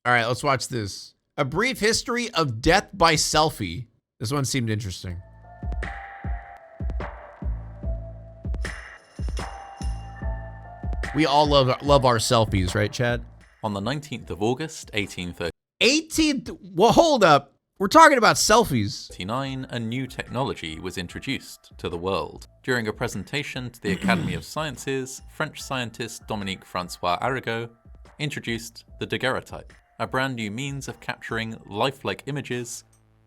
All right, let's watch this. A brief history of death by selfie. This one seemed interesting. We all love our selfies, right, Chad? On the 19th of August, 1839, 18th? Well, hold up. We're talking about selfies. a new technology was introduced to the world. During a presentation to the Academy of Sciences, French scientist Dominique Francois Arago introduced the daguerreotype, a brand new means of capturing lifelike images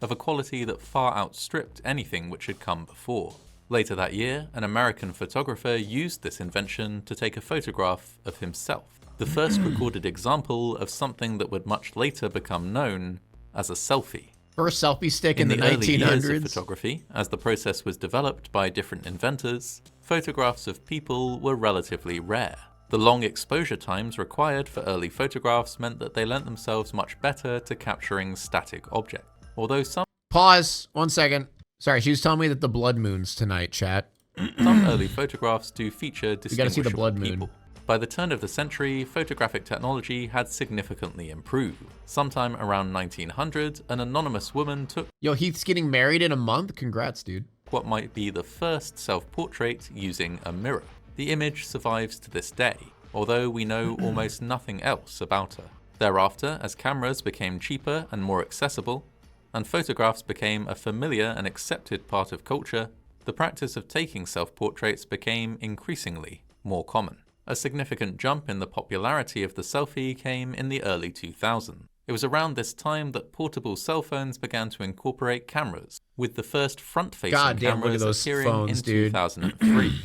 of a quality that far outstripped anything which had come before. Later that year, an American photographer used this invention to take a photograph of himself, the first recorded example of something that would much later become known as a selfie. First selfie stick in the early 1900s. years of photography, as the process was developed by different inventors, photographs of people were relatively rare. The long exposure times required for early photographs meant that they lent themselves much better to capturing static objects. Although some Pause. 1 second. Sorry, she was telling me that the blood moon's tonight, chat. some early photographs do feature You gotta see distinguishable the blood moon. people. By the turn of the century, photographic technology had significantly improved. Sometime around 1900, an anonymous woman took Yo, Heath's getting married in a month? Congrats, dude. what might be the first self-portrait using a mirror. The image survives to this day, although we know almost nothing else about her. Thereafter, as cameras became cheaper and more accessible, and photographs became a familiar and accepted part of culture, the practice of taking self-portraits became increasingly more common. A significant jump in the popularity of the selfie came in the early 2000s. It was around this time that portable cell phones began to incorporate cameras, with the first front-facing Goddamn, look at cameras those appearing phones, in dude. 2003.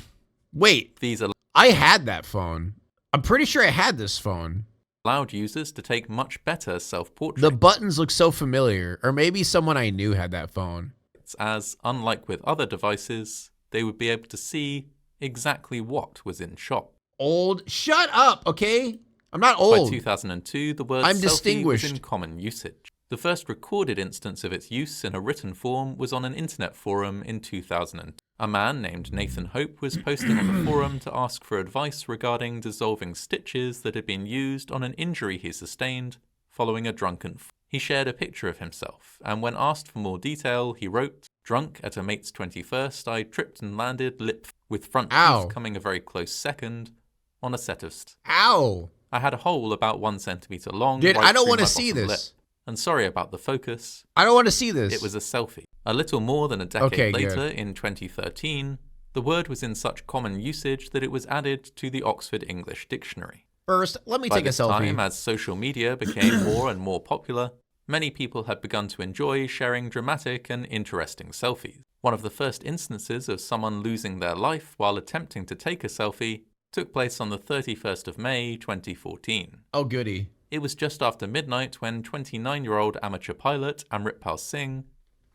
Wait, These I had that phone. I'm pretty sure I had this phone. allowed users to take much better self-portraits, The buttons look so familiar. Or maybe someone I knew had that phone. as, unlike with other devices, they would be able to see exactly what was in shot. Old. Shut up, okay? I'm not By old. 2002, the word I'm selfie distinguished. was in common usage. The first recorded instance of its use in a written form was on an internet forum in 2002. A man named Nathan Hope was posting on the forum to ask for advice regarding dissolving stitches that had been used on an injury he sustained following a drunken fall. He shared a picture of himself, and when asked for more detail, he wrote, "Drunk at a mate's 21st, I tripped and landed with front Ow. teeth coming a very close second on a set of Ow. I had a hole about 1 centimeter long. Dude, right I don't through want to my see bottom this. lip. And sorry about the focus. I don't want to see this. It was a selfie. A little more than a decade Okay, later, good. in 2013, the word was in such common usage that it was added to the Oxford English Dictionary. First, let me By take a this selfie. time, as social media became more and more popular, many people had begun to enjoy sharing dramatic and interesting selfies. One of the first instances of someone losing their life while attempting to take a selfie took place on the 31st of May, 2014. Oh, goody. It was just after midnight when 29-year-old amateur pilot Amritpal Singh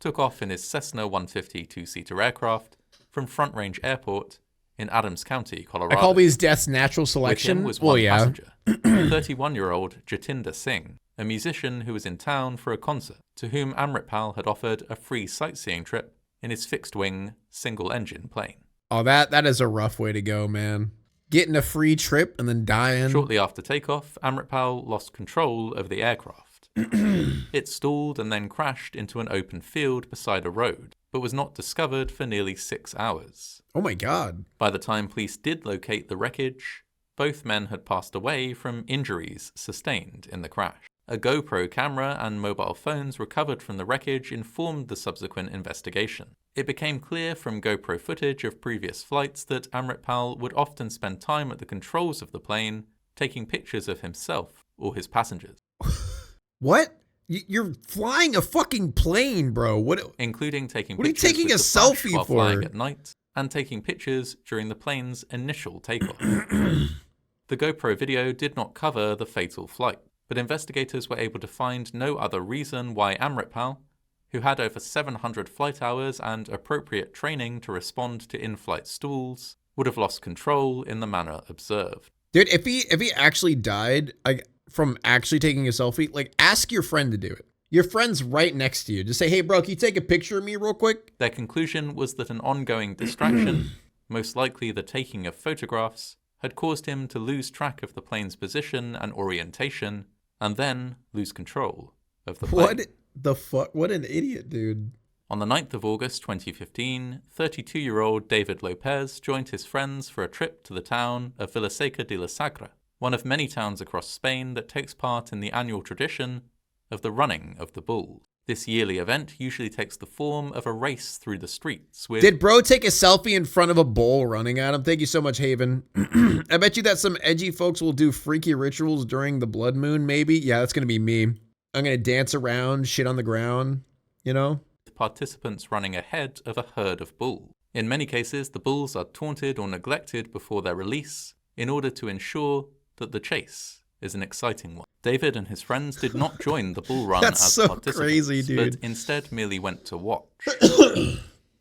took off in his Cessna 150 two-seater aircraft from Front Range Airport in Adams County, Colorado. I call these deaths natural With selection. him was Well, one yeah. passenger, 31-year-old Jatinder Singh, a musician who was in town for a concert, to whom Amritpal had offered a free sightseeing trip in his fixed-wing, single-engine plane. Oh, that is a rough way to go, man. Getting a free trip and then dying. Shortly after takeoff, Amritpal lost control of the aircraft. It stalled and then crashed into an open field beside a road, but was not discovered for nearly 6 hours. Oh my God. By the time police did locate the wreckage, both men had passed away from injuries sustained in the crash. A GoPro camera and mobile phones recovered from the wreckage informed the subsequent investigation. It became clear from GoPro footage of previous flights that Amritpal would often spend time at the controls of the plane, taking pictures of himself or his passengers. What? You're flying a fucking plane, bro. What? Including taking What are you pictures taking with a the flash selfie while for? flying at night, and taking pictures during the plane's initial takeoff. The GoPro video did not cover the fatal flight, but investigators were able to find no other reason why Amritpal, who had over 700 flight hours and appropriate training to respond to in-flight stalls, would have lost control in the manner observed. Dude, if he actually died from actually taking a selfie, like, ask your friend to do it. Your friend's right next to you. Just say, hey, bro, can you take a picture of me real quick? Their conclusion was that an ongoing distraction, most likely the taking of photographs, had caused him to lose track of the plane's position and orientation and then lose control of the plane. What the fuck? What an idiot, dude. On the 9th of August 2015, 32-year-old David Lopez joined his friends for a trip to the town of Villaseca de la Sagra, one of many towns across Spain that takes part in the annual tradition of the running of the bulls. This yearly event usually takes the form of a race through the streets with... Did bro take a selfie in front of a bull running at him? Thank you so much, Haven. I bet you that some edgy folks will do freaky rituals during the blood moon, maybe. Yeah, that's going to be me. I'm going to dance around, shit on the ground, you know? Participants running ahead of a herd of bulls. In many cases, the bulls are taunted or neglected before their release in order to ensure that the chase is an exciting one. David and his friends did not join the bull run as so participants, crazy, dude. but instead merely went to watch.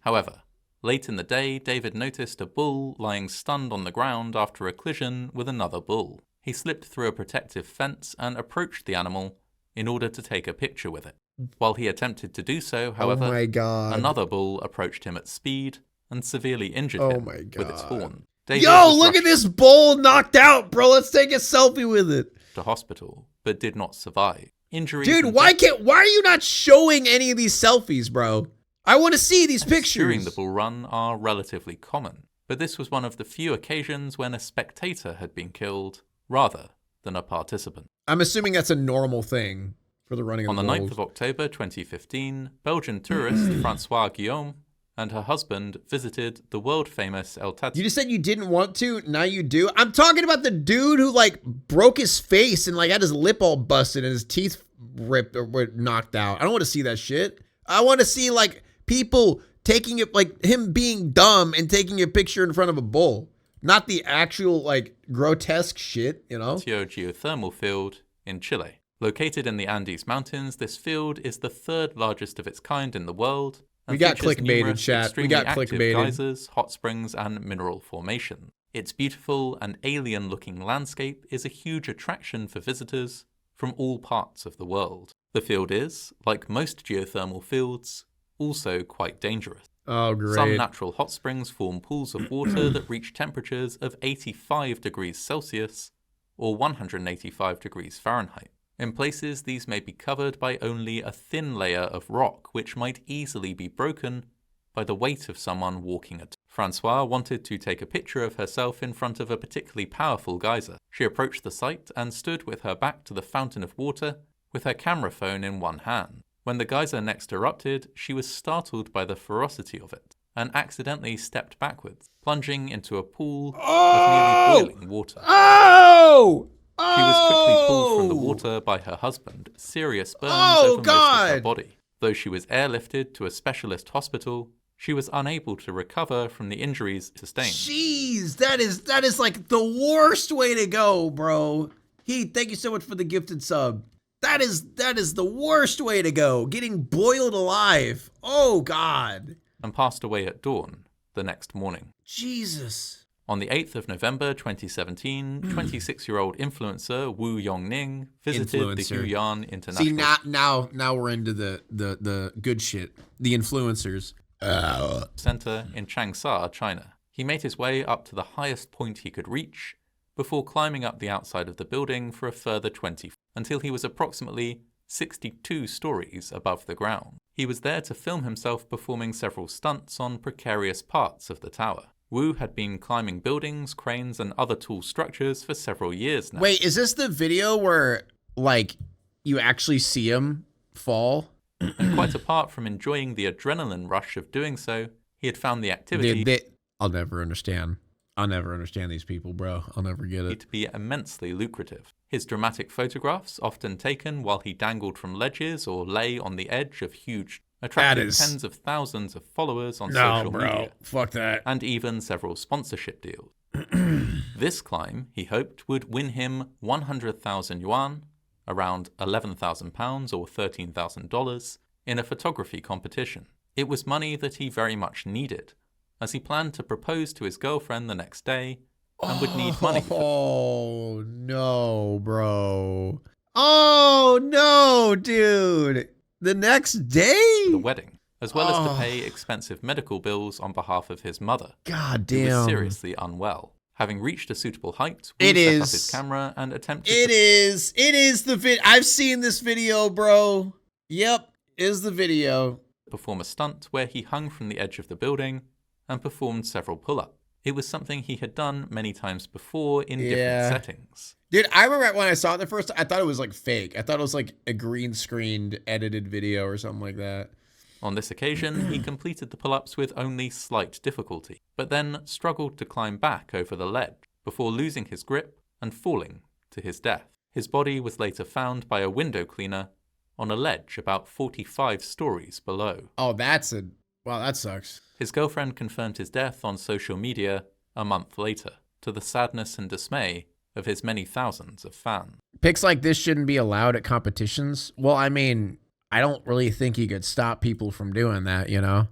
However, late in the day, David noticed a bull lying stunned on the ground after a collision with another bull. He slipped through a protective fence and approached the animal in order to take a picture with it. While he attempted to do so, however, oh my God. another bull approached him at speed and severely injured him with its horn. David Yo, look at this bull knocked out, bro. Let's take a selfie with it. To hospital, but did not survive. Injuries. Dude, why are you not showing any of these selfies, bro? I want to see these pictures. During the bull run are relatively common, but this was one of the few occasions when a spectator had been killed rather than a participant. I'm assuming that's a normal thing for the running of the bulls. On the 9th of October 2015, Belgian tourist Francois Guillaume and her husband visited the world-famous El Tati. You just said you didn't want to, now you do? I'm talking about the dude who, like, broke his face and, like, had his lip all busted and his teeth ripped or were knocked out. I don't want to see that shit. I want to see, like, people taking it, like, him being dumb and taking a picture in front of a bull. Not the actual, like, grotesque shit, you know? Geothermal field in Chile. Located in the Andes Mountains, this field is the third largest of its kind in the world. We got clickbaited, chat. We got clickbaited. Geysers, hot springs, and mineral formation. Its beautiful and alien-looking landscape is a huge attraction for visitors from all parts of the world. The field is, like most geothermal fields, also quite dangerous. Oh, great. Some natural hot springs form pools of water that reach temperatures of 85 degrees Celsius or 185 degrees Fahrenheit. In places, these may be covered by only a thin layer of rock, which might easily be broken by the weight of someone walking it. Francois wanted to take a picture of herself in front of a particularly powerful geyser. She approached the site and stood with her back to the fountain of water with her camera phone in one hand. When the geyser next erupted, she was startled by the ferocity of it and accidentally stepped backwards, plunging into a pool of nearly boiling water. She was quickly pulled from the water by her husband. Serious burns over most of her body. Though she was airlifted to a specialist hospital, she was unable to recover from the injuries sustained. Jeez, that is like the worst way to go, bro. Heath, thank you so much for the gifted sub. That is the worst way to go. Getting boiled alive. Oh, God. And passed away at dawn the next morning. Jesus. On the 8th of November 2017, 26-year-old influencer Wu Yongning visited the Huyan International... See, now we're into the good shit. The influencers. Center in Changsha, China. He made his way up to the highest point he could reach before climbing up the outside of the building for a further 20 until he was approximately 62 stories above the ground. He was there to film himself performing several stunts on precarious parts of the tower. Wu had been climbing buildings, cranes, and other tall structures for several years now. Wait, is this the video where, like, you actually see him fall? And quite apart from enjoying the adrenaline rush of doing so, he had found the activity... I'll never understand. I'll never understand these people, bro. I'll never get it. ...to be immensely lucrative. His dramatic photographs, often taken while he dangled from ledges or lay on the edge of huge... attracting tens of thousands of followers on social media. Fuck that. And even several sponsorship deals. This climb, he hoped, would win him 100,000 yuan, around £11,000 or $13,000, in a photography competition. It was money that he very much needed, as he planned to propose to his girlfriend the next day and would need money for... Oh, no, bro. Oh, no, dude. The next day? The wedding, as well as to pay expensive medical bills on behalf of his mother. God damn. Who was seriously unwell. Having reached a suitable height, It Wu set is. up his camera and attempted It is the vid. I've seen this video, bro. Yep, is the video. to perform a stunt where he hung from the edge of the building and performed several pull-ups. It was something he had done many times before in different settings. Dude, I remember when I saw it the first time, I thought it was like fake. I thought it was like a green screened edited video or something like that. On this occasion, he completed the pull-ups with only slight difficulty, but then struggled to climb back over the ledge before losing his grip and falling to his death. His body was later found by a window cleaner on a ledge about 45 stories below. Oh, wow, that sucks. His girlfriend confirmed his death on social media a month later, to the sadness and dismay of his many thousands of fans. Pics like this shouldn't be allowed at competitions. Well, I mean, I don't really think you could stop people from doing that, you know?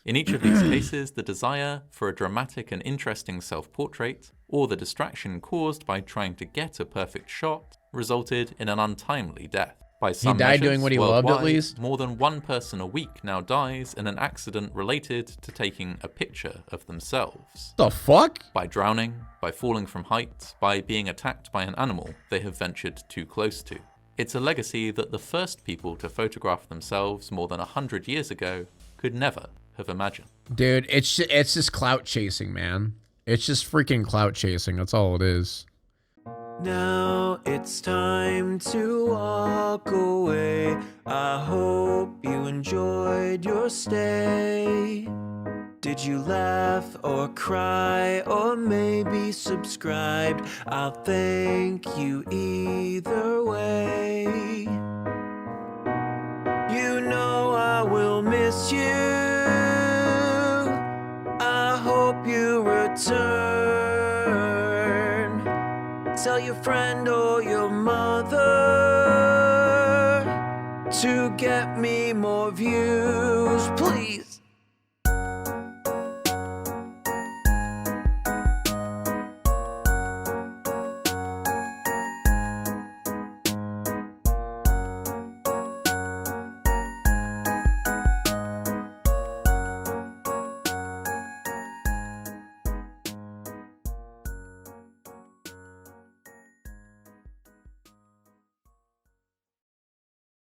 In each of these cases, the desire for a dramatic and interesting self-portrait, or the distraction caused by trying to get a perfect shot, resulted in an untimely death. By some He died measures, doing what he loved, at worldwide, least? more than one person a week now dies in an accident related to taking a picture of themselves. The fuck? By drowning, by falling from heights, by being attacked by an animal they have ventured too close to. It's a legacy that the first people to photograph themselves more than 100 years ago could never have imagined. Dude, it's just clout chasing, man. It's just freaking clout chasing. That's all it is. Now it's time to walk away. I hope you enjoyed your stay. Did you laugh or cry or maybe subscribed? I'll thank you either way. You know I will miss you. I hope you return. Tell your friend or your mother to get me more views, please.